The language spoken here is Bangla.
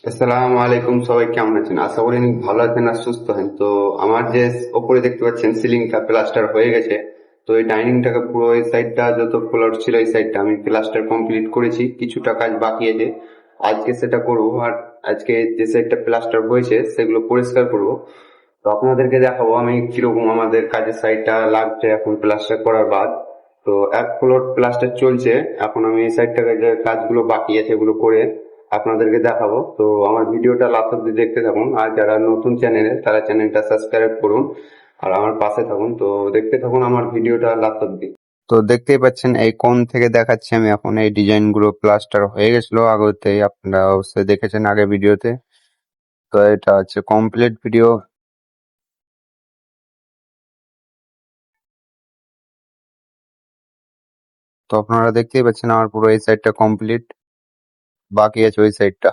আসসালামু আলাইকুম, সবাই কেমন আছেন? আশা করি অনেক ভালো আছেন আর সুস্থ আছেন। তো আমার যে ওপরে দেখতে পাচ্ছেন সিলিংটা প্লাস্টার হয়ে গেছে। তো এই ডাইনিংটাকে পুরো এই সাইডটা যত ফ্লোর ছিল এই সাইডটা আমি প্লাস্টার কমপ্লিট করেছি, কিছুটা কাজ বাকি আছে। আজকে সেটা করব। আর আজকে যে সাইডটা প্লাস্টার হয়েছে সেগুলো পরিষ্কার করব। তো আপনাদেরকে দেখাবো আমি কিরকম আমাদের কাজের সাইডটা লাগছে এখন প্লাস্টার করার বাদ। তো এক ফ্লোর প্লাস্টার চলছে, এখন আমি এই সাইডটাকে যে কাজগুলো বাকি আছে এগুলো করে আপনাদেরকে দেখাবো। তো আমার ভিডিওটা লাস্ট অব্দি দেখতে থাকুন, আর যারা নতুন চ্যানেলে তারা চ্যানেলটা সাবস্ক্রাইব করুন আর আমার পাশে থাকুন। তো দেখতে থাকুন আমার ভিডিওটা লাস্ট অব্দি। তো দেখতেই পাচ্ছেন এই কোণ থেকে দেখাচ্ছি আমি এখন এই ডিজাইন গুলো প্লাস্টার হয়ে গেছিল আগতেই, আপনারা অবশ্যই দেখেছেন আগে ভিডিওতে। তো এটা হচ্ছে কমপ্লিট ভিডিও। তো আপনারা দেখতেই পাচ্ছেন আমার পুরো এই সাইডটা কমপ্লিট, বাকি আছে ওই সাইডটা।